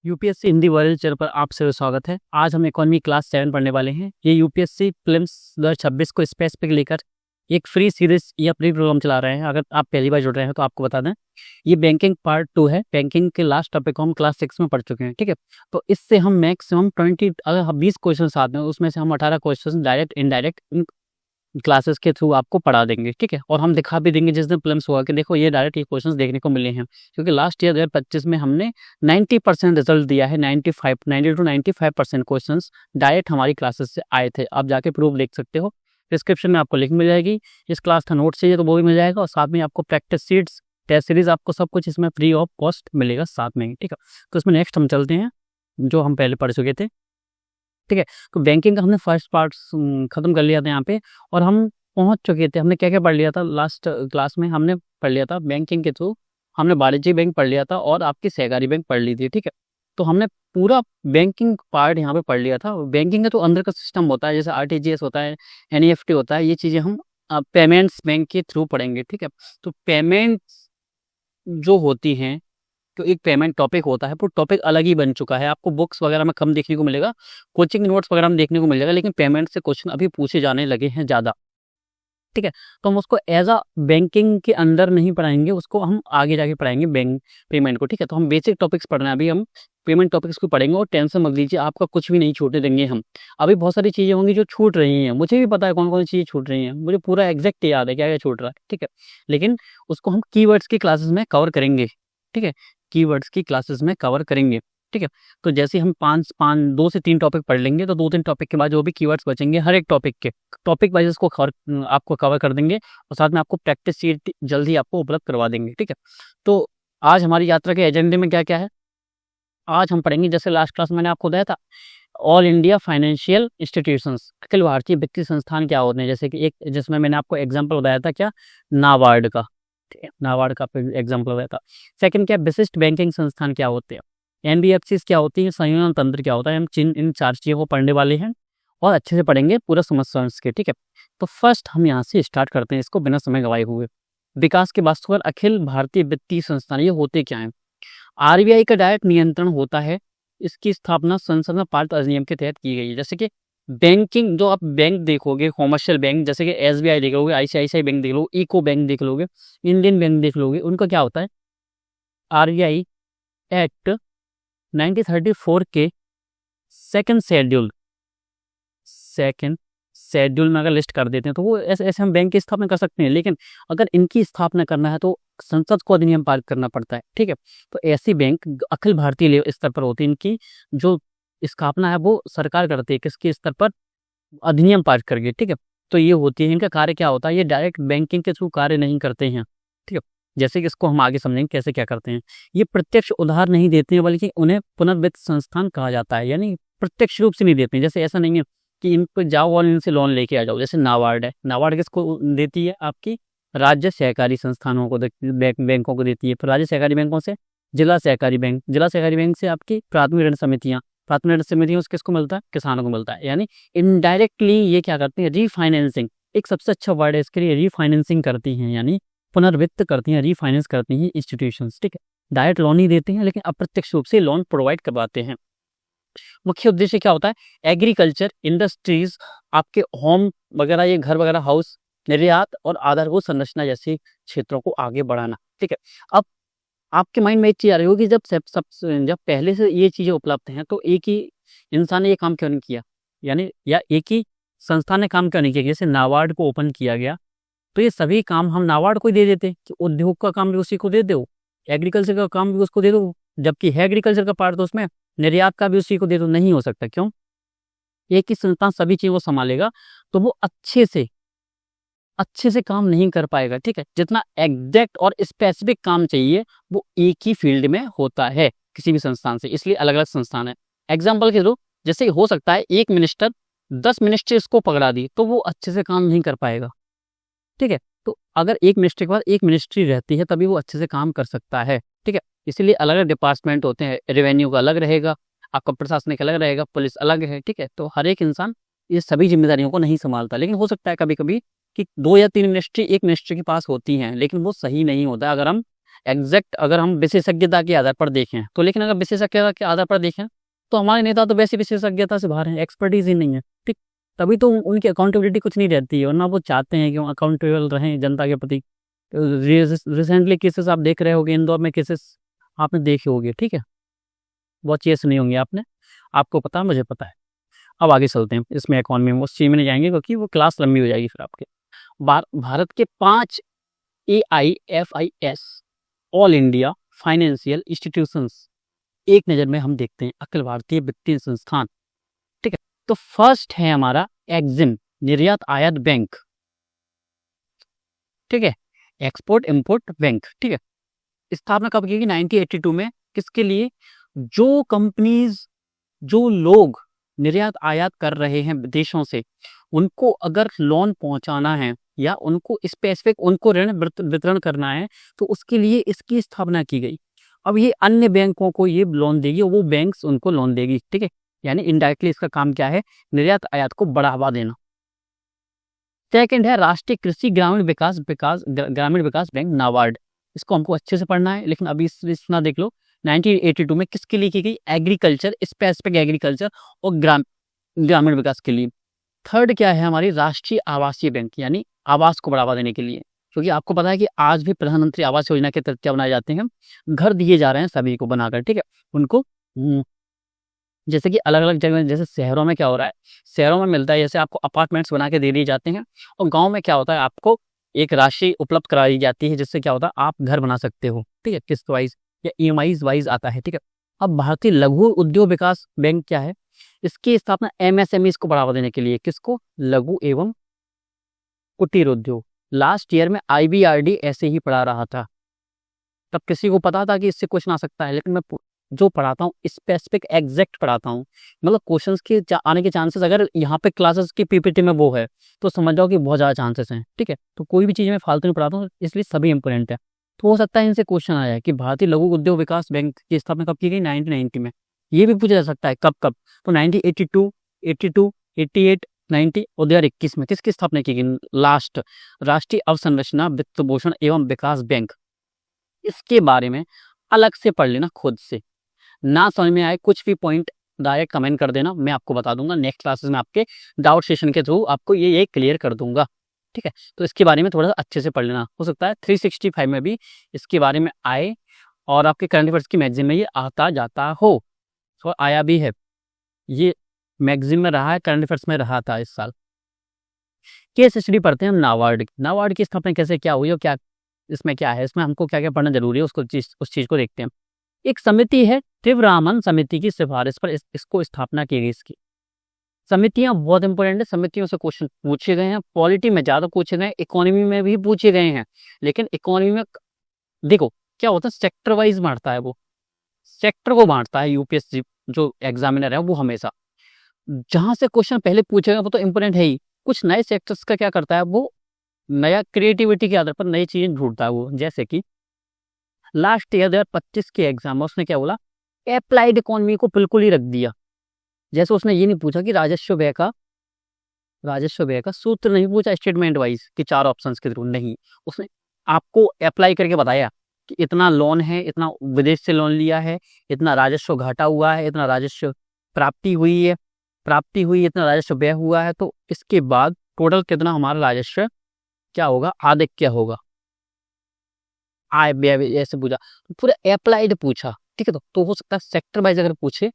UPSC Hindi world channel पर आप सभी स्वागत है। आज हम इकोनॉमी क्लास 7 पढ़ने वाले हैं। ये यूपीएससी प्रीलिम्स 2026 को स्पेसिफिक लेकर एक फ्री सीरीज या फ्री प्रोग्राम चला रहे हैं। अगर आप पहली बार जुड़ रहे हैं तो आपको बता दें, ये बैंकिंग पार्ट 2 है। बैंकिंग के लास्ट टॉपिक को हम क्लास 6 में पढ़ चुके हैं, ठीक है। तो इससे हम मैक्सिमम 20 अगर 20 क्वेश्चन आते हैं उसमें से हम 18 क्वेश्चन डायरेक्ट इनडायरेक्ट क्लासेस के थ्रू आपको पढ़ा देंगे, ठीक है। और हम दिखा भी देंगे जिस दिन प्रीलिम्स हुआ कि देखो ये डायरेक्ट ये क्वेश्चंस देखने को मिले हैं, क्योंकि लास्ट ईयर 2025 में हमने 90% रिजल्ट दिया है। 90 to 95% क्वेश्चंस डायरेक्ट हमारी क्लासेस से आए थे। आप जाके प्रूफ देख सकते हो, डिस्क्रिप्शन में आपको लिंक मिल जाएगी। इस क्लास का नोट चाहिए तो वो भी मिल जाएगा, और साथ में आपको प्रैक्टिस सीट्स, टेस्ट सीरीज, आपको सब कुछ इसमें फ्री ऑफ कॉस्ट मिलेगा साथ में, ठीक है। तो इसमें नेक्स्ट हम चलते हैं जो हम पहले पढ़ चुके थे, ठीक है। तो बैंकिंग का हमने फर्स्ट पार्ट खत्म कर लिया था यहाँ पे, और हम पहुंच चुके थे। हमने क्या क्या पढ़ लिया था लास्ट क्लास में? हमने पढ़ लिया था बैंकिंग के थ्रू, हमने वाणिज्यिक बैंक पढ़ लिया था और आपकी सहकारी बैंक पढ़ ली थी, ठीक है। तो हमने पूरा बैंकिंग पार्ट यहाँ पे पढ़ लिया था। बैंकिंग का तो अंदर का सिस्टम होता है, जैसे आरटीजीएस होता है, एनईएफटी होता है, ये चीज़ें हम पेमेंट्स बैंक के थ्रू पढ़ेंगे, ठीक है। तो पेमेंट्स जो होती हैं, तो एक पेमेंट टॉपिक होता है, वो टॉपिक अलग ही बन चुका है। आपको बुक्स वगैरह में कम देखने को मिलेगा, कोचिंग नोट्स वगैरह में देखने को मिल जाएगा, लेकिन पेमेंट से क्वेश्चन अभी पूछे जाने लगे हैं ज़्यादा, ठीक है। तो हम उसको एज अ बैंकिंग के अंदर नहीं पढ़ाएंगे, उसको हम आगे जाके पढ़ाएंगे बैंक पेमेंट को, ठीक है। तो हम बेसिक टॉपिक्स पढ़ रहे हैं, अभी हम पेमेंट टॉपिक्स को पढ़ेंगे, और टेंशन मत लीजिए, आपका कुछ भी नहीं छूटने देंगे हम। अभी बहुत सारी चीज़ें होंगी जो छूट रही हैं, मुझे भी पता है कौन कौन सी चीज़ें छूट रही हैं, मुझे पूरा एग्जैक्ट याद है क्या क्या छूट रहा है, ठीक है। लेकिन उसको हम कीवर्ड्स की क्लासेस में कवर करेंगे, ठीक है। कीवर्ड्स की क्लासेस में कवर करेंगे, ठीक है। तो जैसे हम 2 से 3 टॉपिक पढ़ लेंगे, तो 2-3 टॉपिक के बाद जो भी कीवर्ड्स बचेंगे, हर एक टॉपिक के टॉपिक वाइज उसको आपको कवर कर देंगे, और साथ में आपको प्रैक्टिस सीट जल्दी आपको उपलब्ध करवा देंगे, ठीक है। तो आज हमारी यात्रा के एजेंडे में क्या क्या है? आज हम पढ़ेंगे, जैसे लास्ट क्लास मैंने आपको बताया था, all India financial institutions, Akhil Bharatiya वित्तीय संस्थान क्या होते हैं। जैसे कि एक, जिसमें मैंने आपको एग्जाम्पल बताया था क्या, नाबार्ड का, ठीक है, नाबार्ड का एग्जाम्पल बताया था। सेकंड क्या, विशिष्ट बैंकिंग संस्थान क्या होते हैं, एनबीएफसी क्या होती है, संयोजन तंत्र क्या होता है। हम इन 4 चीज़ों को पढ़ने वाले हैं और अच्छे से पढ़ेंगे पूरा समझ के, ठीक है। तो फर्स्ट हम यहाँ से स्टार्ट करते हैं इसको बिना समय गवाए हुए। विकास के वास्तुकार अखिल भारतीय वित्तीय संस्थान, ये होते क्या हैं? आरबीआई का डायरेक्ट नियंत्रण होता है। इसकी स्थापना संसद में पारित अधिनियम के तहत की गई है। जैसे कि बैंकिंग, जो आप बैंक देखोगे, कॉमर्शियल बैंक, जैसे कि एसबीआई देख लोगे, आईसीआईसीआई बैंक देख लो, इको बैंक देख लोगे, इंडियन बैंक देख लोगे, उनका क्या होता है, आरबीआई एक्ट 1934 के सेकंड शेड्यूल में अगर लिस्ट कर देते हैं, तो वो ऐसे ऐसे हम बैंक की स्थापना कर सकते हैं। लेकिन अगर इनकी स्थापना करना है तो संसद को अधिनियम पारित करना पड़ता है, ठीक है। तो ऐसी बैंक अखिल भारतीय स्तर पर होती है, इनकी जो स्थापना है वो सरकार करती है, किसके स्तर पर, अधिनियम पारित करके, ठीक है। तो ये होती है, इनका कार्य क्या होता है, ये डायरेक्ट बैंकिंग के थ्रू कार्य नहीं करते हैं, ठीक है। जैसे कि इसको हम आगे समझेंगे कैसे क्या करते हैं। ये प्रत्यक्ष उधार नहीं देते हैं, बल्कि उन्हें पुनर्वित्त संस्थान कहा जाता है, यानी प्रत्यक्ष रूप से नहीं देते हैं। जैसे ऐसा नहीं है कि इन पर जाओ और इनसे लोन लेके आ जाओ। जैसे नाबार्ड है, नाबार्ड किसको देती है, आपकी राज्य सहकारी संस्थानों को बैंकों को देती है। फिर राज्य सहकारी बैंकों से जिला सहकारी बैंक, जिला सहकारी बैंक से आपकी प्राथमिक ऋण समितियाँ, प्राथमिक ऋण समितियों से किसको मिलता है, किसानों को मिलता है। यानी इनडायरेक्टली ये क्या करते हैं, रीफाइनेंसिंग, एक सबसे अच्छा वर्ड है इसके लिए, रीफाइनेंसिंग करती हैं, यानी पुनर्वित्त करती हैं, रीफाइनेंस करती हैं इंस्टीट्यूशंस, ठीक है। डायरेक्ट लोन ही देते हैं, लेकिन अप्रत्यक्ष रूप से लोन प्रोवाइड करवाते हैं। मुख्य उद्देश्य क्या होता है, एग्रीकल्चर, इंडस्ट्रीज, आपके होम वगैरह, ये घर वगैरह, हाउस, निर्यात और आधारभूत संरचना जैसे क्षेत्रों को आगे बढ़ाना, ठीक है। अब आपके माइंड में एक चीज आ रही होगी, जब पहले से ये चीजें उपलब्ध हैं, तो एक ही इंसान ने ये काम क्यों नहीं किया, यानी या एक ही संस्था ने काम क्यों नहीं किया। जैसे नाबार्ड को ओपन किया गया, तो ये सभी काम हम नाबार्ड को ही दे देते कि उद्योग का काम भी उसी को दे दो, एग्रीकल्चर का काम भी उसको दे दो, जबकि है एग्रीकल्चर का पार्ट, तो उसमें निर्यात का भी उसी को दे दो। नहीं हो सकता, क्यों? एक ही संस्थान सभी चीजों को संभालेगा तो वो अच्छे से काम नहीं कर पाएगा, ठीक है। जितना एग्जैक्ट और स्पेसिफिक काम चाहिए वो एक ही फील्ड में होता है किसी भी संस्थान से, इसलिए अलग अलग संस्थान है। एग्जाम्पल के थ्रू, जैसे हो सकता है एक मिनिस्टर 10 मिनिस्ट्रीज को पकड़ा दी, तो वो अच्छे से काम नहीं कर पाएगा, ठीक है। तो अगर एक मिनिस्ट्री के बाद एक मिनिस्ट्री रहती है, तभी वो अच्छे से काम कर सकता है, ठीक है। इसीलिए अलग अलग डिपार्टमेंट होते हैं, रेवेन्यू का अलग रहेगा, आपका प्रशासनिक अलग रहेगा, पुलिस अलग है, ठीक है। तो हर एक इंसान ये सभी जिम्मेदारियों को नहीं संभालता। लेकिन हो सकता है कभी कभी कि 2 या 3 मिनिस्ट्री एक मिनिस्ट्री के पास होती हैं, लेकिन वो सही नहीं होता। अगर हम एग्जैक्ट अगर हम विशेषज्ञता के आधार पर देखें तो, लेकिन अगर विशेषज्ञता के आधार पर देखें तो हमारे नेता तो वैसे विशेषज्ञता से बाहर हैं, एक्सपर्टीज ही नहीं है, ठीक। तभी तो उनकी अकाउंटेबिलिटी कुछ नहीं रहती है, और ना वो चाहते हैं कि वो अकाउंटेबल रहें जनता के प्रति। रिसेंटली केसेस आप देख रहे होंगे, इंदौर में केसेस आपने देखे होंगे, ठीक है। बहुत चीज़ें सुनी होंगी आपने, आपको पता है, मुझे पता है। अब आगे चलते हैं इसमें, इकॉनमी में उस चीज़ में नहीं जाएंगे क्योंकि वो क्लास लंबी हो जाएगी फिर आपके। भारत के 5 AIFIS all India financial institutions एक नज़र में हम देखते हैं, अखिल भारतीय वित्तीय संस्थान, ठीक है। तो फर्स्ट है हमारा एक्जिम, निर्यात आयात बैंक, ठीक है, एक्सपोर्ट इंपोर्ट बैंक, ठीक है। स्थापना कब की गई? 1982 में। किसके लिए? जो कंपनीज, जो लोग निर्यात आयात कर रहे हैं विदेशों से, उनको अगर लोन पहुंचाना है या उनको स्पेसिफिक उनको ऋण वितरण करना है तो उसके लिए इसकी स्थापना की गई। अब ये अन्य बैंकों को ये लोन देगी, वो बैंक्स उनको लोन देगी, ठीक है। यानी इनडायरेक्टली इसका काम क्या है? निर्यात आयात को बढ़ावा देना। सेकंड है राष्ट्रीय कृषि ग्रामीण विकास बैंक, नाबार्ड। इसको हमको अच्छे से पढ़ना है, लेकिन अभी इतना देख लो। 1982 में किसके लिए की गई? एग्रीकल्चर, स्पेसिफिक एग्रीकल्चर और ग्रामीण विकास के लिए। थर्ड क्या है हमारी? राष्ट्रीय आवासीय बैंक, यानी आवास को बढ़ावा देने के लिए, क्योंकि आपको पता है कि आज भी प्रधानमंत्री आवास योजना के तहत क्या बनाए जाते हैं? घर दिए जा रहे हैं सभी को बनाकर, ठीक है। उनको जैसे कि अलग अलग जगह, जैसे शहरों में क्या हो रहा है, शहरों में मिलता है जैसे आपको अपार्टमेंट्स बना के दे दिए जाते हैं, और गाँव में क्या होता है, आपको एक राशि उपलब्ध कराई जाती है जिससे क्या होता है, आप घर बना सकते हो, ठीक है, किस्त वाइज या EMI वाइज आता है, ठीक है। अब भारतीय लघु उद्योग विकास बैंक क्या है? इसकी स्थापना MSMEs को बढ़ावा देने के लिए। किसको? लघु एवं कुटीर उद्योग। लास्ट ईयर में IBRD ऐसे ही पढ़ा रहा था, तब किसी को पता था कि इससे क्वेश्चन आ सकता है, लेकिन मैं जो पढ़ाता हूँ स्पेसिफिक एग्जैक्ट पढ़ाता हूँ, मतलब क्वेश्चंस के आने के चांसेस अगर यहाँ पे क्लासेस की PPT में वो है तो समझ जाओ कि बहुत ज़्यादा चांसेस हैं, ठीक है। तो कोई भी चीज़ मैं फालतू नहीं पढ़ाता हूँ, इसलिए सभी इंपॉर्टेंट है। तो हो सकता है इनसे क्वेश्चन आया कि भारतीय लघु उद्योग विकास बैंक की स्थापना कब की गई? 1990 में। ये भी पूछा जा सकता है कब कब, तो 1982, 82, 88, 90 और 2021 में किसकी स्थापना की गई? लास्ट, राष्ट्रीय अवसंरचना वित्त पोषण एवं विकास बैंक। इसके बारे में अलग से पढ़ लेना खुद से, ना समझ में आए कुछ भी पॉइंट डायरेक्ट कमेंट कर देना, मैं आपको बता दूंगा। नेक्स्ट क्लासेस में आपके डाउट सेशन के थ्रू आपको ये क्लियर कर दूंगा, ठीक है। तो इसके बारे में थोड़ा सा अच्छे से पढ़ लेना, हो सकता है 365 में भी इसके बारे में आए और आपके करंट अफेयर्स की मैगजीन में ये आता जाता हो, तो आया भी है, ये मैगजीन में रहा है, करंट अफेयर्स में रहा था इस साल। केस स्टडी पढ़ते हैं हम नाबार्ड। नाबार्ड की स्थापना कैसे क्या हुई और क्या इसमें क्या है, इसमें हमको क्या क्या पढ़ना जरूरी है, उस चीज को देखते हैं। एक समिति है, त्रिवरामन समिति की सिफारिश पर इसको स्थापना की गई। इसकी समितियां बहुत इंपॉर्टेंट है, समितियों से क्वेश्चन पूछे गए हैं, पॉलिटी में ज्यादा पूछे गए हैं, इकोनॉमी में भी पूछे गए हैं, लेकिन इकोनॉमी में देखो क्या होता है, सेक्टर वाइज बांटता है, वो सेक्टर को बांटता है UPSC जो एग्जामिनर है वो हमेशा। जहां से क्वेश्चन पहले पूछेगा वो तो इंपॉर्टेंट है ही, कुछ नए सेक्टर्स का क्या करता है, वो नया क्रिएटिविटी के आधार पर नई चीजें ढूंढता है वो। जैसे कि लास्ट ईयर 2025 के एग्जाम में उसने क्या बोला, अप्लाइड इकोनॉमी को बिल्कुल ही रख दिया। जैसे उसने ये नहीं पूछा कि राजस्व व्यय का सूत्र नहीं पूछा स्टेटमेंट वाइज कि 4 ऑप्शंस के थ्रू, नहीं, उसने आपको अप्लाई करके बताया कि इतना लोन है, इतना विदेश से लोन लिया है, इतना राजस्व घाटा हुआ है, इतना राजस्व प्राप्ति हुई, इतना राजस्व व्यय हुआ है, तो इसके बाद टोटल कितना हमारा राजस्व क्या होगा, आदिक क्या होगा, आय व्यय, ऐसे पूछा, पूरा अप्लाइड पूछा, ठीक है। तो हो सकता है सेक्टर वाइज अगर पूछे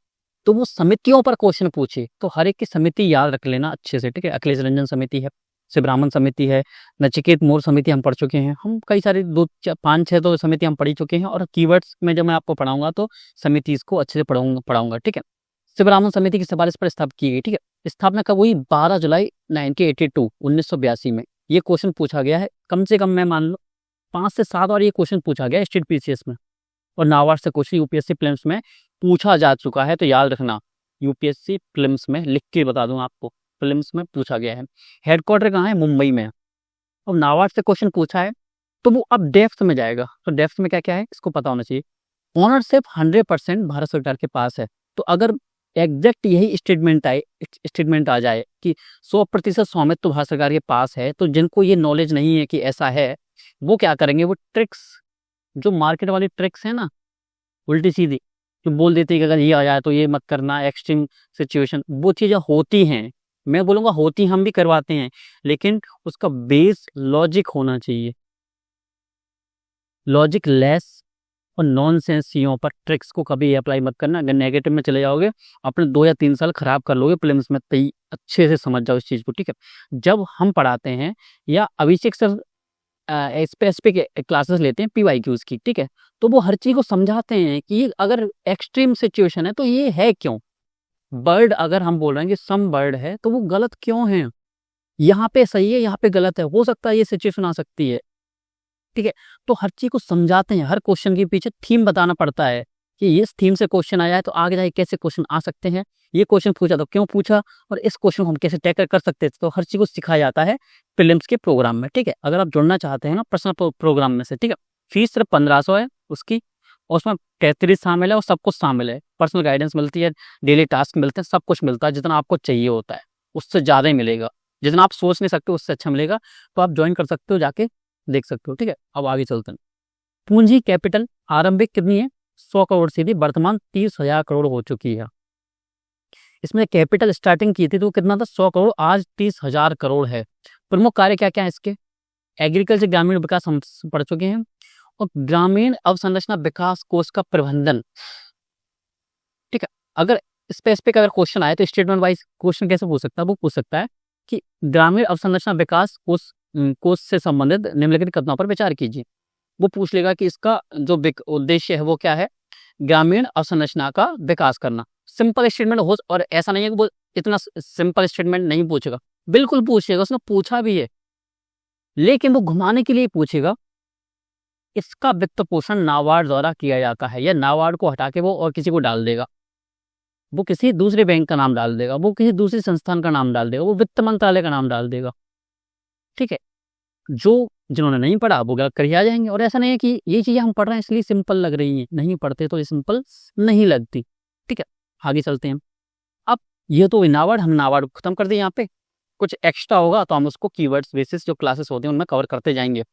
तो वो समितियों पर क्वेश्चन पूछे, तो हर एक की समिति याद रख लेना अच्छे से, ठीक है। अखिलेश रंजन समिति है, शिवरामन समिति है, नचिकेत मोर समिति हम पढ़ चुके हैं, हम कई सारे 2, 4, 5, 6 तो समिति हम पढ़ ही चुके हैं, और कीवर्ड्स में जब मैं आपको पढ़ाऊंगा तो समिति इसको अच्छे से पढ़ाऊंगा, ठीक है। शिवरामन समिति की सिफारिश पर स्थापित की गई, ठीक है। स्थापना कब हुई? 12 जुलाई 1982 में। ये क्वेश्चन पूछा गया है, कम से कम मैं मान लो 5 से 7 और ये क्वेश्चन पूछा गया स्टेट PCS में, और नाबार्ड से क्वेश्चन UPSC प्रीलिम्स में पूछा जा चुका है, तो याद रखना। UPSC प्रीलिम्स में लिख के बता दूं आपको, प्रीलिम्स में पूछा गया है। हेडक्वार्टर कहाँ है? मुंबई में। अब नाबार्ड से क्वेश्चन पूछा है तो वो अब डेप्थ में जाएगा, तो डेप्थ में क्या क्या है इसको पता होना चाहिए। ओनरशिप 100% भारत सरकार के पास है, तो अगर एग्जैक्ट यही स्टेटमेंट आ जाए कि 100% स्वामित्व तो भारत सरकार के पास है, तो जिनको ये नॉलेज नहीं है कि ऐसा है, वो क्या करेंगे, वो ट्रिक्स जो मार्केट वाली ट्रिक्स है ना, उल्टी सीधी, जो बोल देते हैं कि अगर ये आ जाए तो ये मत करना, एक्सट्रीम सिचुएशन, वो चीज़ें होती हैं। मैं बोलूँगा होती, हम भी करवाते हैं, लेकिन उसका बेस लॉजिक होना चाहिए। लॉजिक लेस और नॉनसेंस चीज़ों पर ट्रिक्स को कभी अप्लाई मत करना। अगर नेगेटिव में चले जाओगे, अपने 2 या 3 साल खराब कर लोगे प्रीलिम्स में। तई अच्छे से समझ जाओ इस चीज़ को, ठीक है। जब हम पढ़ाते हैं या अभिषेक सर स्पेसिफिक क्लासेस लेते हैं PYQs की, ठीक है, तो वो हर चीज़ को समझाते हैं कि ये अगर एक्सट्रीम सिचुएशन है तो ये है क्यों। बर्ड अगर हम बोल रहे हैं कि सम बर्ड है तो वो गलत क्यों है, यहाँ पे सही है यहाँ पे गलत है, हो सकता है ये सिचुएशन आ सकती है, ठीक है। तो हर चीज को समझाते हैं, हर क्वेश्चन के पीछे थीम बताना पड़ता है कि इस थीम से क्वेश्चन आया है तो आगे जाके कैसे क्वेश्चन आ सकते हैं, ये क्वेश्चन पूछा तो क्यों पूछा, और इस क्वेश्चन को हम कैसे टैकल कर सकते हैं। तो हर चीज को सिखाया जाता है प्रीलिम्स के प्रोग्राम में, ठीक है। अगर आप जुड़ना चाहते हैं ना पर्सनल प्रोग्राम में से, ठीक है, फीस सिर्फ 1500 है उसकी, और उसमें 33 शामिल है और सब कुछ शामिल है। पर्सनल गाइडेंस मिलती है, डेली टास्क मिलते हैं, सब कुछ मिलता है। जितना आपको चाहिए होता है उससे ज़्यादा ही मिलेगा, जितना आप सोच नहीं सकते उससे अच्छा मिलेगा। तो आप ज्वाइन कर सकते हो, जाके देख सकते हो, ठीक है। अब आगे चलते हैं। पूंजी कैपिटल आरंभिक कितनी है? 100 करोड़ से थी, वर्तमान 30,000 करोड़ हो चुकी है। इसमें कैपिटल स्टार्टिंग की थी तो कितना था? 100 करोड़, आज 30,000 करोड़ है। प्रमुख कार्य क्या क्या है इसके? एग्रीकल्चर ग्रामीण विकास हम पढ़ चुके हैं, और ग्रामीण अवसंरचना विकास कोष का प्रबंधन, ठीक है। अगर स्पेसिफिक अगर क्वेश्चन आए तो स्टेटमेंट वाइज क्वेश्चन कैसे पूछ सकता है? वो पूछ सकता है कि ग्रामीण अवसंरचना विकास कोष से संबंधित निम्नलिखित कथनों पर विचार कीजिए। वो पूछ लेगा कि इसका जो उद्देश्य है वो क्या है, ग्रामीण अवसंरचना का विकास करना। सिंपल स्टेटमेंट हो, और ऐसा नहीं है कि वो इतना सिंपल स्टेटमेंट नहीं पूछेगा, बिल्कुल पूछेगा, उसने पूछा भी है, लेकिन वो घुमाने के लिए पूछेगा। इसका वित्त पोषण नाबार्ड द्वारा किया जाता है, या नाबार्ड को हटा के वो और किसी को डाल देगा, वो किसी दूसरे बैंक का नाम डाल देगा, वो किसी दूसरी संस्थान का नाम डाल देगा, वो वित्त मंत्रालय का नाम डाल देगा, ठीक है। जो जिन्होंने नहीं पढ़ा वो गलत कर आ जाएंगे। और ऐसा नहीं है कि ये चीज़ें हम पढ़ रहे हैं इसलिए सिंपल लग रही हैं, नहीं पढ़ते तो ये सिंपल नहीं लगती, ठीक है। आगे चलते हैं। अब ये तो नाबार्ड, हम नाबार्ड खत्म कर दें, यहाँ पे कुछ एक्स्ट्रा होगा तो हम उसको कीवर्ड्स बेसिस जो क्लासेस होते हैं उनमें कवर करते जाएंगे।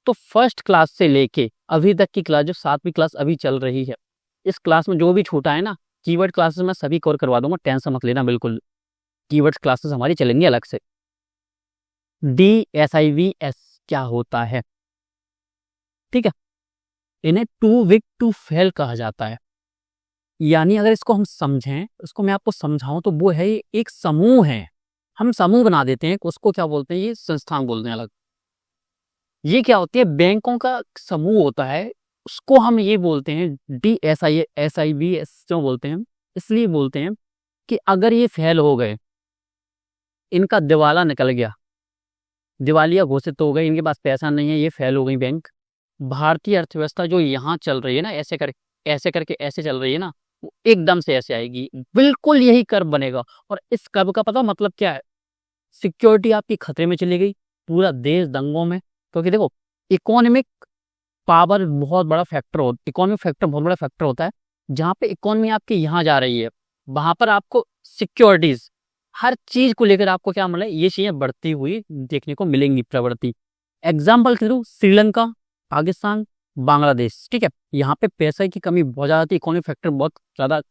तो फर्स्ट क्लास से लेके अभी तक की क्लास, जो 7वीं क्लास अभी चल रही है, इस क्लास में जो भी छूटा है ना, कीवर्ड क्लासेस में सभी कवर करवा दूंगा, टेंशन मत लेना बिल्कुल। कीवर्ड्स क्लासेस हमारी चलेंगी अलग से। DSIVS क्या होता है, ठीक है। इन्हें टू विक टू फेल कहा जाता है। यानी अगर इसको हम समझें, इसको मैं आपको समझाऊं तो वो है एक समूह है, हम समूह बना देते हैं, उसको क्या बोलते हैं? ये संस्थान बोलते हैं अलग। ये क्या होती है? बैंकों का समूह होता है, उसको हम ये बोलते हैं DSIVS क्यों बोलते हैं? इसलिए बोलते हैं कि अगर ये फेल हो गए, इनका दिवाला निकल गया, दिवालिया घोषित हो गए, इनके पास पैसा नहीं है, ये फेल हो गई बैंक, भारतीय अर्थव्यवस्था जो यहाँ चल रही है ना, ऐसे करके ऐसे चल रही है ना, वो एकदम से ऐसे आएगी, बिल्कुल यही कर्व बनेगा। और इस कर्व का पता मतलब क्या है? सिक्योरिटी आपकी खतरे में चली गई, पूरा देश दंगों में। क्योंकि देखो, इकोनॉमिक पावर बहुत बड़ा फैक्टर होता है, इकोनॉमिक फैक्टर बहुत बड़ा फैक्टर होता है। जहाँ पे इकोनॉमी आपकी यहाँ जा रही है, वहां पर आपको सिक्योरिटीज, हर चीज को लेकर आपको क्या मिले, ये चीजें बढ़ती हुई देखने को मिलेंगी, प्रवृत्ति। एग्जाम्पल के थ्रू श्रीलंका, पाकिस्तान, बांग्लादेश, ठीक है, यहाँ पे पैसे की कमी बहुत ज्यादा थी, इकोनॉमिक फैक्टर बहुत ज्यादा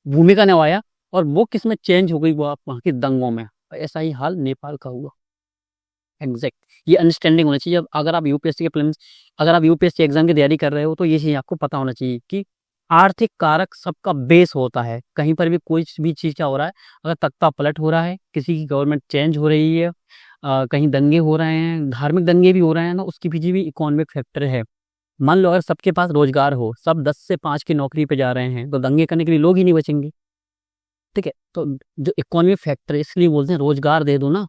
भूमिका निभाया, और वो किस में चेंज हो गई? वो आप वहाँ की दंगों में। ऐसा ही हाल नेपाल का हुआ। एग्जैक्ट, ये अंडरस्टैंडिंग होना चाहिए। अगर आप यूपीएससी के प्रीलिम्स, अगर आप यूपीएससी एग्जाम की तैयारी कर रहे हो तो ये चीज़ आपको पता होना चाहिए कि आर्थिक कारक सबका बेस होता है। कहीं पर भी कोई भी चीज़ क्या हो रहा है, अगर तख्ता पलट हो रहा है, किसी की गवर्नमेंट चेंज हो रही है, कहीं दंगे हो रहे हैं, धार्मिक दंगे भी हो रहे हैं ना, उसके पीछे भी इकोनॉमिक फैक्टर है। मान लो अगर सबके पास रोजगार हो, सब 10 से 5 की नौकरी पे जा रहे हैं, तो दंगे करने के लिए लोग ही नहीं बचेंगे, ठीक है। तो जो इकोनॉमिक फैक्टर है, इसलिए बोलते हैं रोजगार दे दो ना,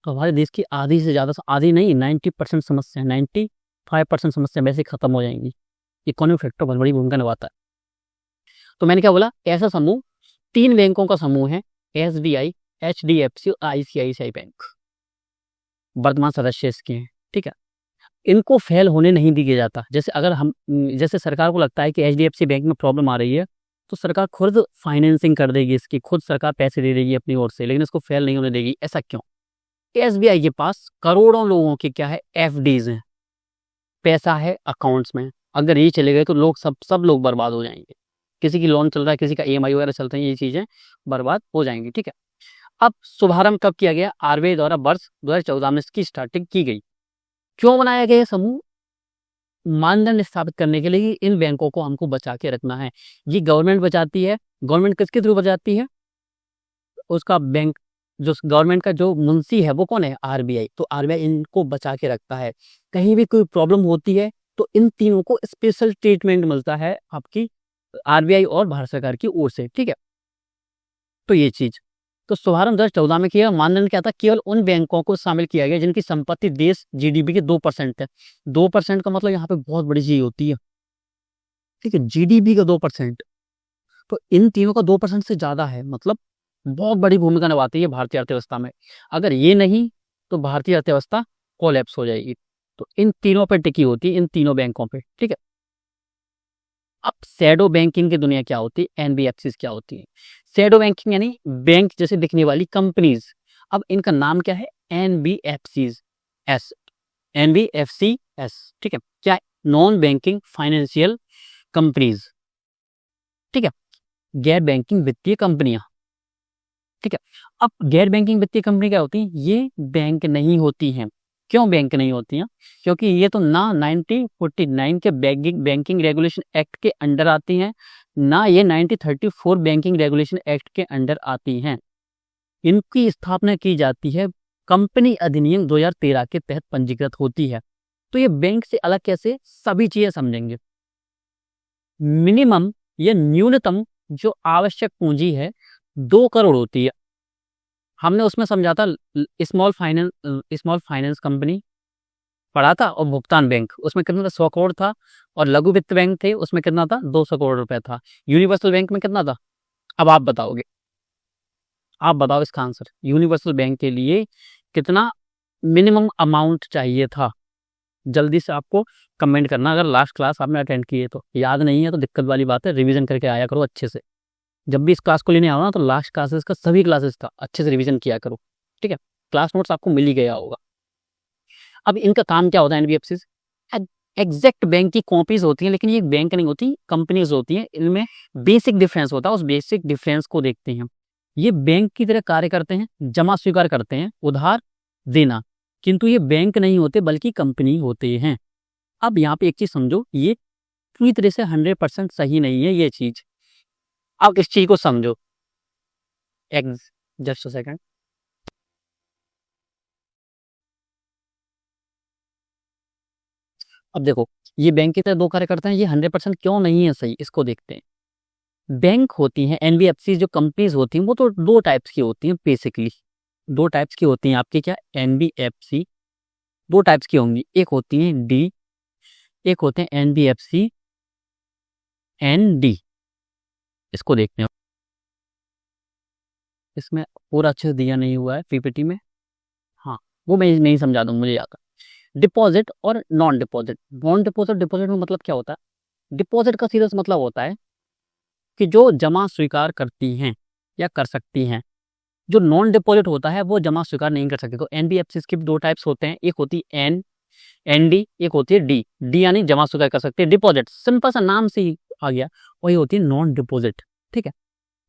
तो हमारे देश की आधी से ज़्यादा, आधी नहीं 90% समस्या, 95% समस्या वैसे खत्म हो जाएंगी। इकोनॉमिक फैक्टर बहुत बड़ी भूमिका निभाता है। तो मैंने क्या बोला? ऐसा समूह 3 बैंकों का समूह है, SBI, HDFC और ICICI बैंक, वर्तमान सदस्य इसके हैं, ठीक है। इनको फेल होने नहीं दिया जाता। जैसे अगर हम, जैसे सरकार को लगता है कि HDFC बैंक में प्रॉब्लम आ रही है, तो सरकार खुद फाइनेंसिंग कर देगी इसकी, खुद सरकार पैसे दे देगी अपनी ओर से, लेकिन इसको फेल नहीं होने देगी। ऐसा क्यों? SBI के पास करोड़ों लोगों के क्या है, FDs हैं, पैसा है अकाउंट्स में। अगर ये चले गए तो लोग सब लोग बर्बाद हो जाएंगे। किसी की लोन चल रहा है, किसी का ईएमआई वगैरह चलते हैं, ये चीजें बर्बाद हो जाएंगी। ठीक है, अब शुभारंभ कब किया गया? आरबीआई द्वारा वर्ष 2014 में इसकी स्टार्टिंग की गई। क्यों बनाया गया ये समूह? मानदंड स्थापित करने के लिए इन बैंकों को हमको बचा के रखना है। ये गवर्नमेंट बचाती है। गवर्नमेंट किसके थ्रू बचाती है? उसका बैंक, जो गवर्नमेंट का जो मुंशी है वो कौन है? आरबीआई। तो आरबीआई इनको बचा के रखता है। कहीं भी कोई प्रॉब्लम होती है तो इन तीनों को स्पेशल ट्रीटमेंट मिलता है आपकी आरबीआई और भारत सरकार की ओर से। ठीक है, तो ये चीज, तो शुभारंभ 2014 में किया। मानदंड क्या था? केवल उन बैंकों को शामिल किया गया जिनकी संपत्ति देश जीडीपी के 2% है। 2% का मतलब यहाँ पे बहुत बड़ी चीज होती है। ठीक है, जीडीपी का 2%, तो इन तीनों का 2% से ज्यादा है, मतलब बहुत बड़ी भूमिका निभाती है भारतीय अर्थव्यवस्था में। अगर ये नहीं तो भारतीय अर्थव्यवस्था कोलैप्स हो जाएगी। तो इन तीनों पर टिकी होती है, इन तीनों बैंकों पे। ठीक है, अब शैडो बैंकिंग की दुनिया क्या होती है? एनबीएफसी क्या होती है? शैडो बैंकिंग यानी बैंक जैसे दिखने वाली कंपनीज। अब इनका नाम क्या है? NBFC S, NBFC S. ठीक है, क्या? Non banking financial companies. ठीक है, गैर बैंकिंग वित्तीय कंपनियां। ठीक है, अब गैर बैंकिंग वित्तीय कंपनी क्या होती है? ये बैंक नहीं होती हैं। क्यों बैंक नहीं होती हैं? क्योंकि ये तो ना 1949 के बैंकिंग रेगुलेशन एक्ट के अंडर आती हैं, ना ये 1934 बैंकिंग रेगुलेशन एक्ट के अंडर आती हैं। इनकी स्थापना की जाती है कंपनी अधिनियम 2013 के तहत पंजीकृत होती है। तो ये बैंक से अलग कैसे? सभी चीजें समझेंगे। मिनिमम या न्यूनतम जो आवश्यक पूंजी है 2 करोड़ होती है। हमने उसमें समझा था स्मॉल फाइनेंस कंपनी पढ़ा था, और भुगतान बैंक उसमें कितना था? 100 करोड़ था। और लघु वित्त बैंक थे, उसमें कितना था? 200 करोड़ रुपए था। यूनिवर्सल बैंक में कितना था? अब आप बताओगे, आप बताओ इसका आंसर। यूनिवर्सल बैंक के लिए कितना मिनिमम अमाउंट चाहिए था? जल्दी से आपको कमेंट करना। अगर लास्ट क्लास आपने अटेंड की है तो, याद नहीं है तो दिक्कत वाली बात है, रिवीजन करके आया करो अच्छे से। जब भी इस क्लास को लेने आओ ना तो लास्ट क्लासेस का, सभी क्लासेस का अच्छे से रिवीजन किया करो। ठीक है, क्लास नोट्स आपको मिल ही गया होगा। अब इनका काम क्या होता है? एनबीएफसी एग्जैक्ट बैंक की कॉपीज होती हैं, लेकिन ये बैंक नहीं होती, कंपनीज होती हैं। इनमें बेसिक डिफरेंस होता है, उस बेसिक डिफरेंस को देखते हैं। ये बैंक की तरह कार्य करते हैं, जमा स्वीकार करते हैं, उधार देना, किंतु ये बैंक नहीं होते बल्कि कंपनी होते हैं। अब यहाँ पे एक चीज समझो, ये पूरी तरह से 100% सही नहीं है ये चीज। अब इस चीज को समझो, जस्ट सेकंड। अब देखो, ये बैंक की तरह 2 कार्य करते हैं, ये 100% क्यों नहीं है सही, इसको देखते हैं। बैंक होती हैं एनबीएफसी, जो कंपनीज होती हैं वो तो 2 टाइप्स की होती हैं बेसिकली। 2 टाइप्स की होती हैं आपकी, क्या? एनबीएफसी 2 टाइप्स की होंगी, एक होती है डी, एक होते हैं एनबीएफसी एनडी। इसको देखते हैं, इसमें पूरा अच्छे से दिया नहीं हुआ है पीपीटी में। हाँ, वो मैं नहीं समझा दूँ, मुझे याद है। डिपॉजिट और non deposit. Non deposit, deposit में मतलब क्या होता है? डिपॉजिट का सीधा सा मतलब होता है कि जो जमा स्वीकार करती हैं या कर सकती हैं। जो नॉन डिपॉजिट होता है वो जमा स्वीकार नहीं कर सकते। तो एनबीएफसी के भी 2 टाइप्स होते हैं, एक होती है एनडी, एक होती है डी। डी यानी जमा स्वीकार कर सकते हैं, डिपॉजिट सिंपल सा नाम से ही आ गया, वही होती है नॉन डिपॉजिट। ठीक है,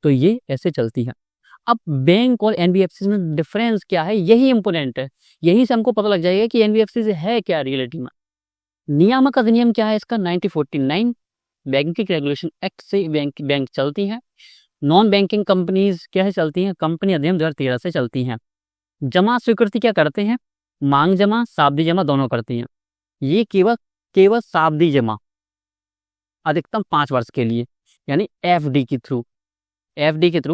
तो ये ऐसे चलती है। अब बैंक और एनबीएफसी में डिफरेंस क्या है, यही इंपोर्टेंट है। यही से हमको पता लग जाएगा कि एनबीएफसी से है क्या रियलिटी में। नियामक अधिनियम क्या है इसका? 1949 बैंकिंग रेगुलेशन एक्ट से बैंक चलती है। नॉन बैंकिंग कंपनीज क्या है चलती हैं? कंपनी अधिनियम 2013 से चलती हैं। जमा स्वीकृति क्या करते हैं? मांग जमा, सावधि जमा दोनों करती हैं। ये केवल केवल सावधि जमा अधिकतम 5 वर्ष के लिए, यानी एफडी के थ्रू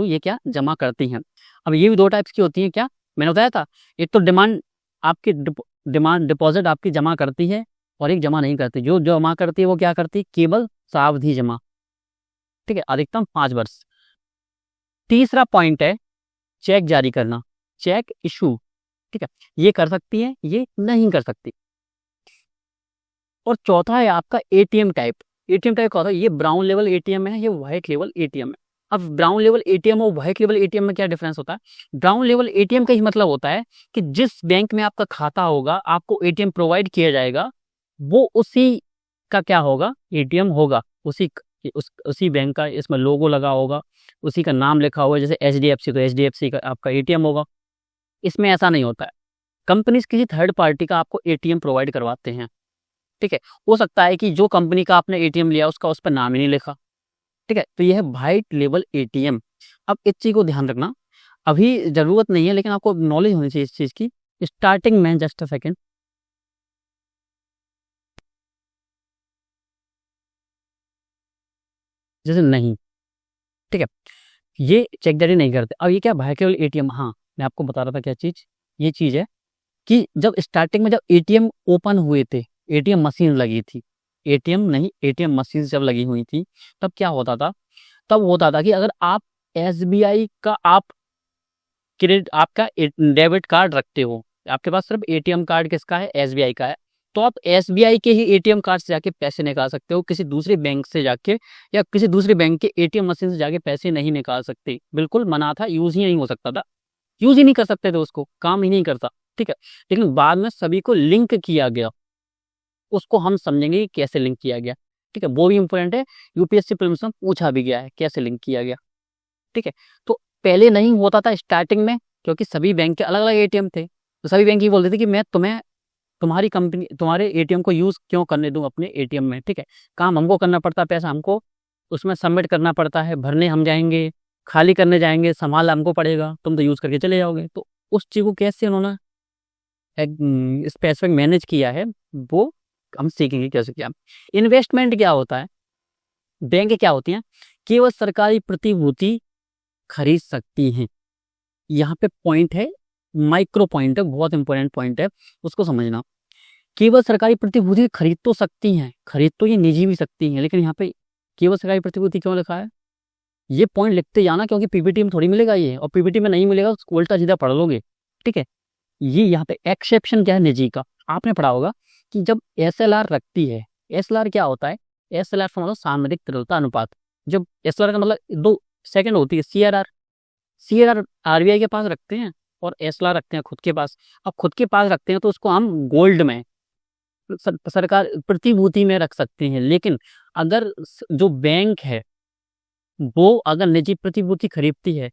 ये क्या जमा करती हैं। अब ये भी 2 टाइप्स की होती हैं, क्या मैंने बताया था? एक तो डिमांड डिपॉजिट आपकी जमा करती है, और एक जमा नहीं करती। जो जमा करती है वो क्या करती है? केवल सावधि जमा। ठीक है, अधिकतम 5 वर्ष। तीसरा पॉइंट है चेक जारी करना, चेक इशू। ठीक है, ये कर सकती है, ये नहीं कर सकती। और चौथा है आपका एटीएम टाइप। एटीएम टाइप क्या होता है? ये ब्राउन लेवल एटीएम है, ये व्हाइट लेवल एटीएम है। अब ब्राउन लेवल एटीएम और व्हाइट लेवल एटीएम में क्या डिफरेंस होता है? ब्राउन लेवल एटीएम का ही मतलब होता है कि जिस बैंक में आपका खाता होगा आपको एटीएम प्रोवाइड किया जाएगा, वो उसी का क्या होगा, एटीएम होगा, उसी बैंक का इसमें लोगो लगा होगा, उसी का नाम लिखा हुआ है, जैसे एचडीएफसी तो एचडीएफसी का आपका एटीएम होगा। इसमें ऐसा नहीं होता है, कंपनीज किसी थर्ड पार्टी का आपको एटीएम प्रोवाइड करवाते हैं, ठीक है। हो सकता है कि जो कंपनी का आपने एटीएम लिया उसका उस पर नाम ही नहीं लिखा, ठीक है, तो यह है वाइट लेबल एटीएम। अब इस चीज को ध्यान रखना, अभी जरूरत नहीं है लेकिन आपको नॉलेज होनी चाहिए इस चीज की। स्टार्टिंग में जस्ट अ सेकेंड, जैसे नहीं, ठीक है, ये चेकदारी नहीं करते। अब ये क्या भाई केवल एटीएम, हाँ मैं आपको बता रहा था क्या चीज, ये चीज है कि जब स्टार्टिंग में जब एटीएम ओपन हुए थे, एटीएम मशीन लगी थी, एटीएम नहीं एटीएम मशीन जब लगी हुई थी, तब क्या होता था, तब होता था कि अगर आप एसबीआई का आप क्रेडिट आपका डेबिट कार्ड रखते हो, आपके पास सिर्फ एटीएम कार्ड किसका है, एसबीआई का है, तो आप एसबीआई के ही एटीएम कार्ड से जाके पैसे निकाल सकते हो, किसी दूसरे बैंक से जाके या किसी दूसरे बैंक के एटीएम मशीन से जाके पैसे नहीं निकाल सकते। बिल्कुल मना था, यूज ही नहीं हो सकता था, यूज ही नहीं कर सकते थे, उसको काम ही नहीं करता, ठीक है। लेकिन बाद में सभी को लिंक किया गया, उसको हम समझेंगे कि कैसे लिंक किया गया, ठीक है, वो भी इंपॉर्टेंट है, यूपीएससी प्रीलिम्स में पूछा भी गया है कैसे लिंक किया गया, ठीक है। तो पहले नहीं होता था स्टार्टिंग में, क्योंकि सभी बैंक के अलग अलग एटीएम थे, तो सभी बैंक ये बोलते थे कि मैं तुम्हें तुम्हारी कंपनी तुम्हारे एटीएम को यूज क्यों करने दूं अपने एटीएम में, ठीक है, काम हमको करना पड़ता, पैसा हमको उसमें सबमिट करना पड़ता है, भरने हम जाएंगे, खाली करने जाएंगे, संभाल हमको पड़ेगा, तुम तो यूज करके चले जाओगे। तो उस चीज को कैसे उन्होंने स्पेसिफिक मैनेज किया है, वो हम सीखेंगे कैसे किया। इन्वेस्टमेंट क्या होता है, बैंक क्या होती हैं, केवल सरकारी प्रतिभूति खरीद सकती हैं। यहाँ पे पॉइंट है, माइक्रो पॉइंट है, बहुत इंपॉर्टेंट पॉइंट है, उसको समझना। केवल सरकारी प्रतिभूति खरीद तो सकती हैं, खरीद तो ये निजी भी सकती हैं, लेकिन यहाँ पे केवल सरकारी प्रतिभूति क्यों लिखा है, ये पॉइंट लिखते जाना, क्योंकि पीपीटी में थोड़ी मिलेगा ये, और पीपीटी में नहीं मिलेगा, उसको उल्टा सीधा पढ़ लोगे, ठीक है। ये यहाँ पे एक्सेप्शन क्या है, निजी का, आपने पढ़ा होगा कि जब एसएलआर रखती है, एसएलआर क्या होता है, एसएलआर का मतलब सामरिक तरलता अनुपात, जब एसएलआर का मतलब दो सेकंड होती है, सीआरआर, सीआरआर आरबीआई के पास रखते हैं और एसएलआर रखते हैं खुद के पास। अब खुद के पास रखते हैं तो उसको हम गोल्ड में सरकार प्रतिभूति में रख सकते हैं, लेकिन अगर जो बैंक है वो अगर निजी प्रतिभूति खरीदती है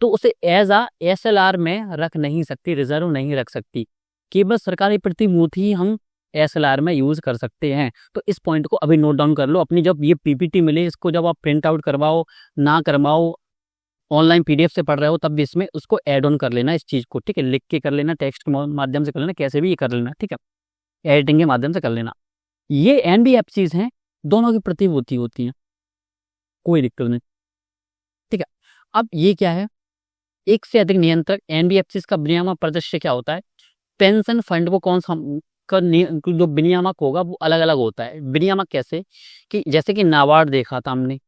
तो उसे एज आ एसएलआर में रख नहीं सकती, रिजर्व नहीं रख सकती, केवल सरकारी प्रतिभूति हम एसएलआर में यूज कर सकते हैं। तो इस पॉइंट को अभी नोट डाउन कर लो, अपनी जब ये पीपीटी मिले इसको जब आप प्रिंट आउट करवाओ ना करवाओ, ऑनलाइन पीडीएफ से पढ़ रहे हो तब भी इसमें उसको ऐड ऑन कर लेना इस चीज को, ठीक है, लिख के कर लेना, टेक्स्ट के माध्यम से कर लेना, कैसे भी ये कर लेना, ठीक है, एडिटिंग के माध्यम से कर लेना। ये एनबीएफसीज हैं, दोनों की प्रतिभूति होती है, कोई दिक्कत नहीं, ठीक है। अब ये क्या है, एक से अधिक नियंत्रक, एनबीएफसीज का विनियामक परिदृश्य क्या होता है, पेंशन फंड को कौन सा जो विनियामक होगा वो अलग अलग होता है। विनियामक कैसे, कि जैसे कि नाबार्ड देखा था हमने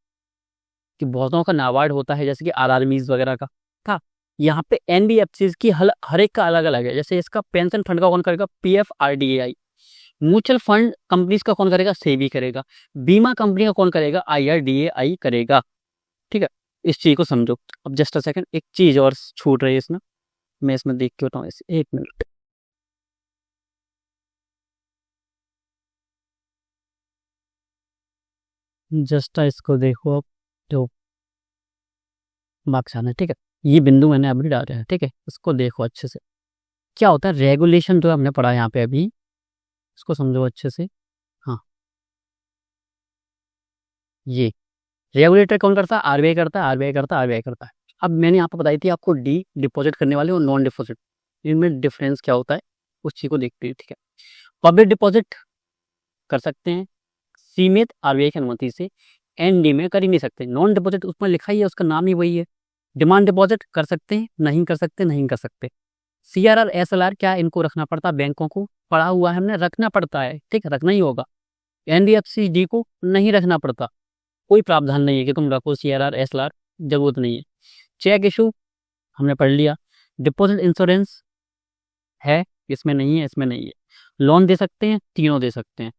कि बहुतों का नाबार्ड होता है, जैसे कि आरआरबीज वगैरह का था, यहाँ पे एनबीएफसीज की हर एक का अलग अलग है। जैसे इसका पेंशन फंड का कौन करेगा, पीएफआरडीएआई, म्यूचुअल फंड कंपनीज का कौन करेगा, सेबी करेगा, बीमा कंपनी का कौन करेगा, आईआरडीएआई करेगा, ठीक है। इस चीज को समझो। अब जस्ट अ सेकंड, एक चीज और छूट रही है इसमें, मैं इसमें देख के बताऊँ, एक मिनट, जस्ट इसको देखो अब, जो मार्क्स आना है, ठीक है, ये बिंदु मैंने अभी डाले हैं, ठीक है, इसको देखो अच्छे से। क्या होता है, रेगुलेशन जो हमने पढ़ा यहाँ पे अभी, इसको समझो अच्छे से। हाँ, ये रेगुलेटर कौन करता है, आरबीआई करता है, आरबीआई करता है, आरबीआई करता है। अब मैंने यहाँ पे बताई थी आपको डी डिपॉजिट करने वाले और नॉन डिपॉजिट, इनमें डिफरेंस क्या होता है उस चीज को देखते हैं, ठीक है। पब्लिक डिपॉजिट कर सकते हैं सीमित आरबीआई की अनुमति से, एनडी में कर ही नहीं सकते। नॉन डिपॉजिट उसमें लिखा ही है, उसका नाम ही वही है। डिमांड डिपॉजिट कर सकते हैं, नहीं कर सकते, नहीं कर सकते। सीआरआर एसएलआर क्या इनको रखना पड़ता है, बैंकों को पढ़ा हुआ है हमने, रखना पड़ता है, ठीक है, रखना ही होगा। एनडीएफसी डी को नहीं रखना पड़ता, कोई प्रावधान नहीं है कि तुम रखो सीआरआर एसएलआर, जरूरत नहीं है। चेक इशू हमने पढ़ लिया। डिपॉजिट इंश्योरेंस है, इसमें नहीं है, इसमें नहीं है। लोन दे सकते हैं, तीनों दे सकते हैं।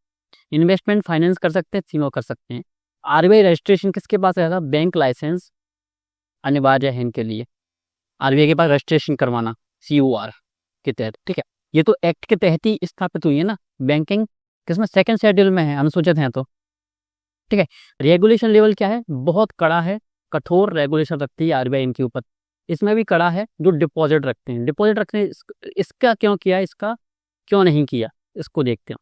इन्वेस्टमेंट फाइनेंस कर सकते हैं, तीनों कर सकते हैं। आरबीआई रजिस्ट्रेशन किसके पास रहेगा, बैंक लाइसेंस अनिवार्य है इनके लिए, आरबीआई के पास रजिस्ट्रेशन करवाना सीओआर के तहत, ठीक है। ये तो एक्ट के तहत ही स्थापित हुई है ना, बैंकिंग किसमें, सेकंड शेड्यूल में है, अनुसूचित हैं तो, ठीक है। रेगुलेशन लेवल क्या है, बहुत कड़ा है, कठोर रेगुलेशन रखती है आरबीआई इनके ऊपर। इसमें भी कड़ा है जो डिपॉजिट रखते हैं, डिपॉजिट रखते हैं, इसका क्यों किया, इसका क्यों नहीं किया, इसको देखते हैं।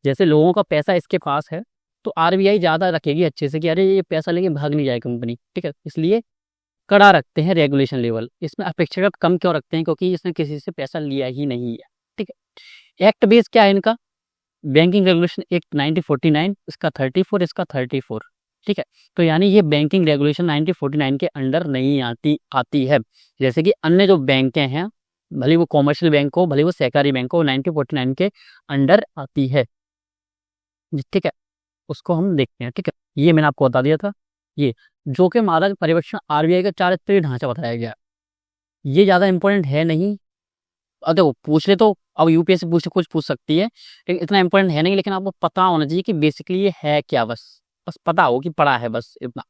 जैसे लोगों का पैसा इसके पास है तो आरबीआई ज़्यादा रखेगी अच्छे से कि अरे ये पैसा लेके भाग नहीं जाए कंपनी, ठीक है, इसलिए कड़ा रखते हैं रेगुलेशन लेवल। इसमें अपेक्षाकृत कम क्यों रखते हैं, क्योंकि इसने किसी से पैसा लिया ही नहीं है, ठीक है। एक्ट बेस क्या है इनका, बैंकिंग रेगुलेशन एक्ट 1949, इसका 34, इसका 34, ठीक है। तो यानी ये बैंकिंग रेगुलेशन 1949 के अंडर नहीं आती है। जैसे कि अन्य जो बैंकें हैं, भले वो कॉमर्शियल बैंक हो, भले वो सहकारी बैंक हो, 1949 के अंडर आती है, ठीक है। उसको हम देखते हैं, ठीक है। ये मैंने आपको बता दिया था। ये जोखिम आधारित पर्यवेक्षण आरबीआई का 4 स्तरीय ढांचा बताया गया। ये ज़्यादा इंपॉर्टेंट है नहीं, अब देखो पूछ ले तो अब यूपीएससी कुछ पूछ सकती है, लेकिन इतना इंपॉर्टेंट है नहीं, लेकिन आपको पता होना चाहिए कि बेसिकली ये है क्या, बस पता हो कि पढ़ा है, बस इतना।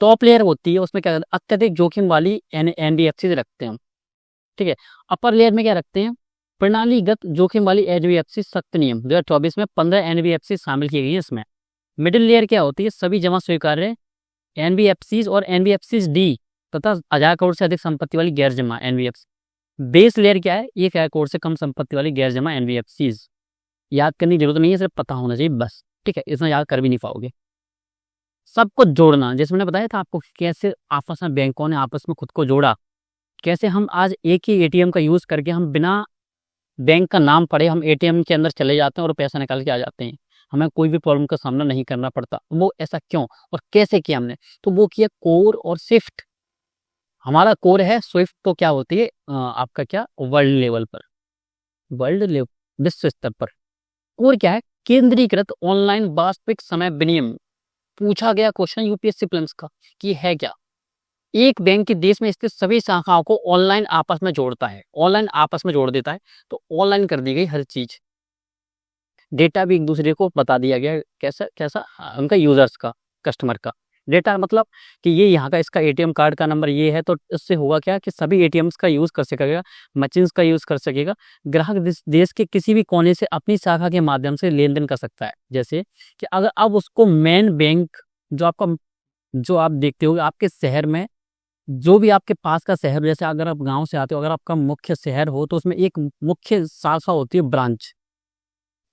टॉप लेयर होती है, उसमें क्या अत्यधिक जोखिम वाली एनबीएफसी रखते हैं हम, ठीक है। अपर लेयर में क्या रखते हैं, प्रणालीगत जोखिम वाली एनबीएफसी सख्त नियम 2024 में 15 एनबीएफसी शामिल की गई है इसमें। मिडिल लेयर क्या होती है, सभी जमा स्वीकार्य एनबीएफसीज और एनबीएफसीज डी तथा 1000 करोड़ से अधिक संपत्ति वाली गैर जमा एनबीएफसी। बेस लेयर क्या है, 1,000 करोड़ से कम संपत्ति वाली गैर जमा एनबीएफसीज। याद करने की जरूरत नहीं है, सिर्फ पता होना चाहिए बस, ठीक है। इतना याद कर भी नहीं पाओगे। सबको जोड़ना, जैसे मैंने बताया था आपको कैसे आपस में बैंकों ने आपस में खुद को जोड़ा, कैसे हम आज एक ही एटीएम का यूज करके हम बिना बैंक का नाम पढ़े हम एटीएम के अंदर चले जाते हैं और पैसा निकाल के आ जाते हैं, हमें कोई भी प्रॉब्लम का सामना नहीं करना पड़ता। वो ऐसा क्यों और कैसे किया हमने, तो वो किया कोर और स्विफ्ट। हमारा कोर है, स्विफ्ट तो क्या होती है आपका क्या, वर्ल्ड लेवल पर, वर्ल्ड लेवल विश्व स्तर पर। कोर क्या है, केंद्रीकृत ऑनलाइन वास्तविक समय विनिमय। पूछा गया क्वेश्चन यूपीएससी प्रीलिम्स का कि है क्या, एक बैंक के देश में स्थित सभी शाखाओं को ऑनलाइन आपस में जोड़ता है, ऑनलाइन आपस में जोड़ देता है। तो ऑनलाइन कर दी गई हर चीज, डेटा भी एक दूसरे को बता दिया गया, कैसा कैसा उनका यूजर्स का, कस्टमर का डेटा, मतलब कि ये यहाँ का इसका एटीएम कार्ड का नंबर ये है, तो इससे होगा क्या कि सभी एटीएम्स का यूज कर सकेगा, मशीन्स का यूज कर सकेगा। ग्राहक देश के किसी भी कोने से अपनी शाखा के माध्यम से लेन देन कर सकता है। जैसे कि अगर अब उसको मेन बैंक जो आपका, जो आप देखते हो आपके शहर में, जो भी आपके पास का शहर, जैसे अगर आप गांव से आते हो, अगर आपका मुख्य शहर हो तो उसमें एक मुख्य शाखा होती है, ब्रांच,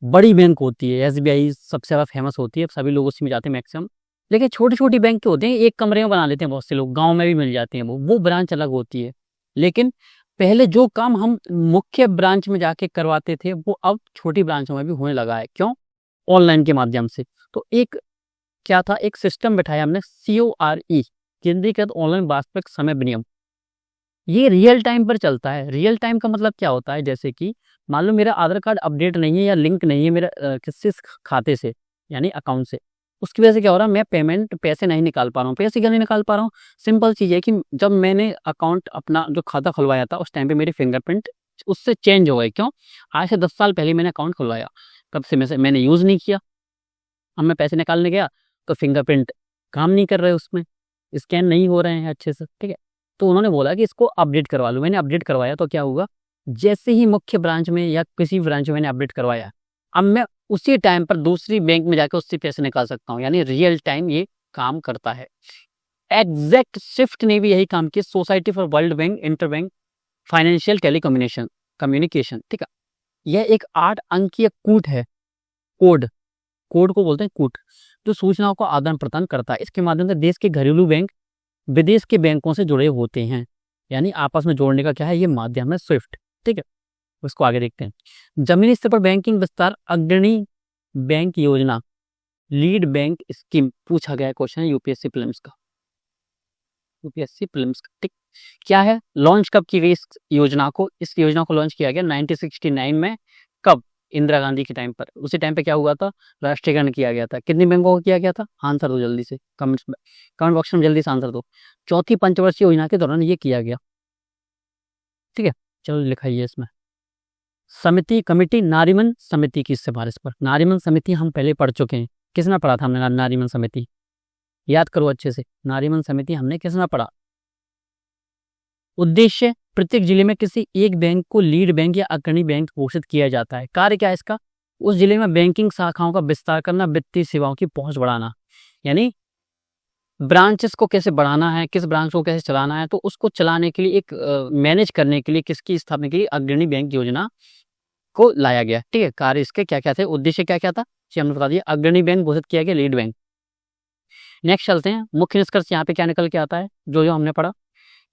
बड़ी बैंक होती है। एसबीआई सबसे ज़्यादा फेमस होती है, सभी लोग उसी में जाते हैं मैक्सिमम। लेकिन छोटी छोटी बैंक के होते हैं, एक कमरे में बना लेते हैं बहुत से लोग, गांव में भी मिल जाते हैं, वो ब्रांच अलग होती है। लेकिन पहले जो काम हम मुख्य ब्रांच में जाके करवाते थे वो अब छोटी ब्रांचों में भी होने लगा है। क्यों, ऑनलाइन के माध्यम से। तो एक क्या था, एक सिस्टम बैठाया हमने, CORE, केंद्रीकृत ऑनलाइन वास्तविक समय विनिमय। ये रियल टाइम पर चलता है। रियल टाइम का मतलब क्या होता है, जैसे कि मान लो मेरा आधार कार्ड अपडेट नहीं है या लिंक नहीं है मेरा किसी खाते से, यानी अकाउंट से, उसकी वजह से क्या हो रहा है, मैं पैसे नहीं निकाल पा रहा हूँ। पैसे क्यों नहीं निकाल पा रहा हूँ, सिंपल चीज़ है कि जब मैंने अकाउंट अपना जो खाता खुलवाया था उस टाइम पे मेरी फिंगरप्रिंट उससे चेंज हो गई। क्यों, आज से 10 साल पहले मैंने अकाउंट खुलवाया, तब से मैंने यूज़ नहीं किया। अब मैं पैसे निकालने गया तो फिंगरप्रिंट काम नहीं कर रहे, उसमें स्कैन नहीं हो रहे हैं अच्छे से, ठीक है। तो उन्होंने बोला कि इसको अपडेट करवा लो। मैंने अपडेट करवाया तो क्या हुआ, जैसे ही मुख्य ब्रांच में या किसी ब्रांच में मैंने अपडेट करवाया, अब मैं उसी टाइम पर दूसरी बैंक में जाकर उससे पैसे निकाल सकता हूँ, यानी रियल टाइम ये काम करता है। एग्जैक्ट शिफ्ट ने भी यही काम किया, society for world bank interbank financial communication, ठीक है। यह एक 8 अंकीय कूट है, कोड को बोलते हैं कूट, जो सूचनाओं का आदान प्रदान करता है। इसके माध्यम से देश के घरेलू बैंक विदेश के बैंकों से जुड़े होते हैं, यानी आपस में जोड़ने का क्या है, ये माध्यम है स्विफ्ट, ठीक है। उसको आगे देखते हैं। जमीनी स्तर पर बैंकिंग विस्तार, अग्रणी बैंक योजना, लीड बैंक स्कीम, पूछा गया क्वेश्चन है यूपीएससी प्रीलिम्स का, ठीक। क्या है, लॉन्च कब की गई इस योजना को, इस योजना को लॉन्च किया गया 1969 में। कब, इंदिरा गांधी के टाइम पर। उसी टाइम पे क्या हुआ था, राष्ट्रीयकरण किया गया था। कितनी बैंकों को किया गया था, आंसर दो जल्दी से, कमेंट बॉक्स में जल्दी से आंसर दो। चौथी पंचवर्षीय योजना के दौरान ये किया गया, ठीक है। चलो लिखाइए इसमें, समिति कमेटी नारीमन समिति की सिफारिश पर। नारीमन समिति हम पहले पढ़ चुके हैं, किसने पढ़ा था हमने नारीमन समिति, याद करो अच्छे से, नारीमन समिति हमने किसने पढ़ा। उद्देश्य, प्रत्येक जिले में किसी एक बैंक को लीड बैंक या अग्रणी बैंक घोषित किया जाता है। कार्य क्या है इसका, उस जिले में बैंकिंग शाखाओं का विस्तार करना, वित्तीय सेवाओं की पहुंच बढ़ाना, यानी ब्रांचेस को कैसे बढ़ाना है, किस ब्रांच को कैसे चलाना है, तो उसको चलाने के लिए एक मैनेज करने के लिए किसकी स्थापना की, अग्रणी बैंक योजना को लाया गया। ठीक है, कार्य इसके क्या क्या थे, उद्देश्य क्या क्या था, जी हमने बता दिया। अग्रणी बैंक घोषित किया गया, लीड बैंक। नेक्स्ट चलते हैं, मुख्य निष्कर्ष यहाँ पे क्या निकल के आता है, जो हमने पढ़ा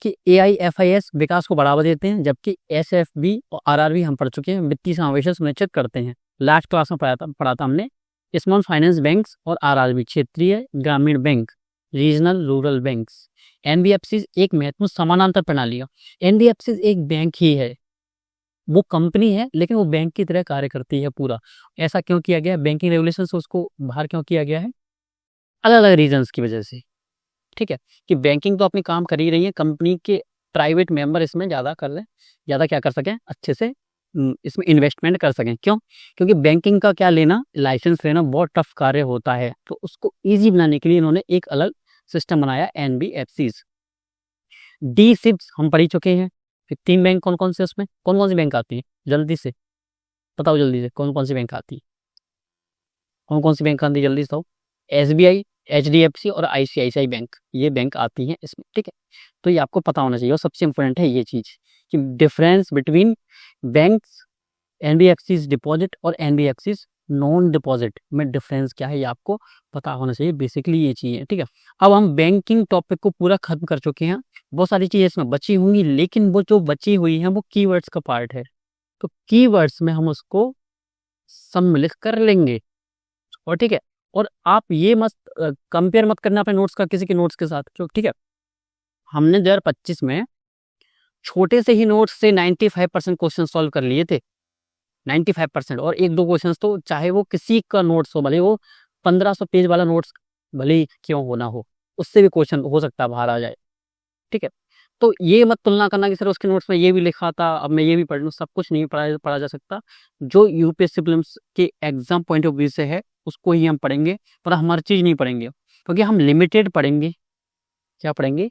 कि AIFIS विकास को बढ़ावा देते हैं, जबकि SFB और RRB हम पढ़ चुके हैं, वित्तीय समावेशन सुनिश्चित करते हैं। लास्ट क्लास में पढ़ा था हमने स्मॉल फाइनेंस बैंक्स और RRB क्षेत्रीय ग्रामीण bank, regional rural banks. NBFC एक महत्वपूर्ण समानांतर प्रणाली है। NBFC एक बैंक ही है, वो कंपनी है लेकिन वो बैंक की तरह कार्य करती है पूरा। ऐसा क्यों किया गया, बैंकिंग रेगुलेशन से उसको बाहर क्यों किया गया है, अलग अलग रीजंस की वजह से। ठीक है, कि बैंकिंग तो अपनी काम कर ही रही है, कंपनी के प्राइवेट मेंबर इसमें ज़्यादा कर लें, ज़्यादा क्या कर सकें, अच्छे से इसमें इन्वेस्टमेंट कर सकें। क्यों, क्योंकि बैंकिंग का क्या लेना, लाइसेंस लेना बहुत टफ कार्य होता है, तो उसको ईजी बनाने के लिए इन्होंने एक अलग सिस्टम बनाया, NBFCs। D-SIBs हम पढ़ ही चुके हैं। फिर 3 बैंक कौन कौन से, उसमें कौन कौन सी बैंक आती है, जल्दी से बताओ, जल्दी से कौन कौन सी बैंक आती है, कौन कौन सी बैंक आती है, जल्दी से बताओ। SBI, HDFC और ICICI बैंक, ये बैंक आती हैं इसमें। ठीक है, तो ये आपको पता होना चाहिए, और सबसे इंपॉर्टेंट है ये चीज़ कि difference between banks, NBFCs deposit और NBFCs नॉन डिपॉजिट में डिफरेंस क्या है, ये आपको पता होना चाहिए। बेसिकली ये चीज़ है। ठीक है, अब हम बैंकिंग टॉपिक को पूरा खत्म कर चुके हैं, बहुत सारी चीज़ें इसमें बची होंगी, लेकिन वो जो बची हुई हैं वो कीवर्ड्स का पार्ट है, तो कीवर्ड्स में हम उसको सम्मिलित कर लेंगे। और ठीक है, और आप ये मत कंपेयर मत करना अपने नोट्स का किसी के नोट्स के साथ, जो ठीक है, हमने 2025 में छोटे से ही नोट्स से 95% क्वेश्चन सॉल्व कर लिए थे, 95%। और एक दो क्वेश्चंस तो चाहे वो किसी का नोट्स हो, भले वो 1500 पेज वाला नोट्स भले ही क्यों होना हो, उससे भी क्वेश्चन हो सकता है बाहर आ जाए। ठीक है, तो ये मत तुलना करना कि सर उसके नोट्स में ये भी लिखा था, अब मैं ये भी पढ़ लूँ, सब कुछ नहीं पढ़ा जा सकता। जो UPSC प्रीलिम्स के एग्जाम पॉइंट ऑफ व्यू से है उसको ही हम पढ़ेंगे, पर हमारी चीज़ नहीं पढ़ेंगे, क्योंकि हम लिमिटेड पढ़ेंगे। क्या पढ़ेंगे,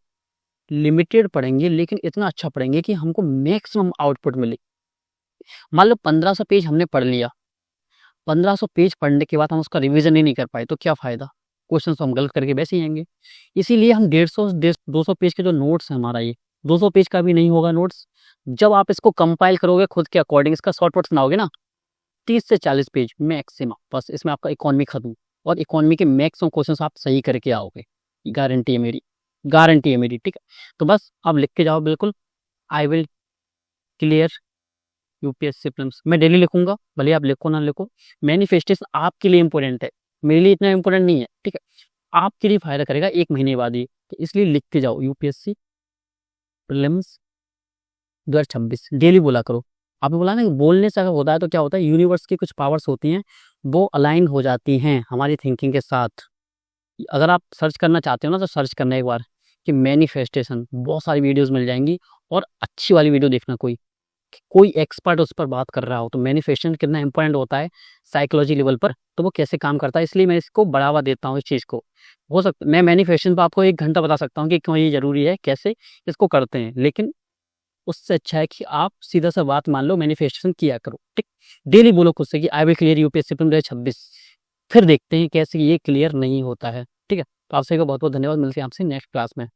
लिमिटेड पढ़ेंगे, लेकिन इतना अच्छा पढ़ेंगे कि हमको मैक्सिमम आउटपुट मिले। मान लो 1500 पेज हमने पढ़ लिया, 1500 पेज पढ़ने के बाद हम उसका रिवीजन ही नहीं कर पाए, तो क्या फ़ायदा, क्वेश्चन तो हम गलत करके वैसे ही आएंगे। इसीलिए हम 150-200 पेज के जो नोट्स है हमारा, ये 200 पेज का भी नहीं होगा नोट्स। जब आप इसको कंपाइल करोगे खुद के अकॉर्डिंग, इसका शॉर्ट नोट्स बनाओगे ना, 30 से 40 पेज मैक्सिमम, बस इसमें आपका इकोनॉमी खत्म। और इकोनॉमी के मैक्सिमम क्वेश्चन आप सही करके आओगे, गारंटी है मेरी, गारंटी है मेरी। ठीक है, तो बस आप लिख के जाओ बिल्कुल, I will clear UPSC prelims. मैं डेली लिखूंगा, भले आप लिखो ना लिखो, मैनिफेस्टेशन आपके लिए इंपॉर्टेंट है, मेरे लिए इतना इंपॉर्टेंट नहीं है। ठीक है, आपके लिए फायदा करेगा 1 महीने बाद ही, तो इसलिए लिख के जाओ UPSC प्रीलिम्स 2026 डेली बोला करो। आपने बोला ना कि बोलने से अगर होता है तो क्या होता है, यूनिवर्स की कुछ पावर्स होती हैं, वो अलाइन हो जाती हैं हमारी थिंकिंग के साथ। अगर आप सर्च करना चाहते हो ना, तो सर्च करना एक बार कि मैनिफेस्टेशन, बहुत सारी वीडियोस मिल जाएंगी, और अच्छी वाली वीडियो देखना, कोई एक्सपर्ट उस पर बात कर रहा हो। तो मैनिफेस्टेशन कितना इंपॉर्टेंट होता है साइकोलॉजी लेवल पर, तो वो कैसे काम करता है, इसलिए मैं इसको बढ़ावा देता हूँ इस चीज़ को। हो सकता मैं मैनिफेस्टेशन पर आपको 1 घंटा बता सकता हूँ कि क्यों ये जरूरी है, कैसे इसको करते हैं, लेकिन उससे अच्छा है कि आप सीधा सा बात मान लो, मैनिफेस्टेशन किया करो। ठीक, डेली बोलो खुद से कि आई विल क्लियर UPSC 2026, फिर देखते हैं कैसे ये क्लियर नहीं होता है। ठीक है, तो आपसे बहुत बहुत धन्यवाद, मिलते हैं आपसे नेक्स्ट क्लास में।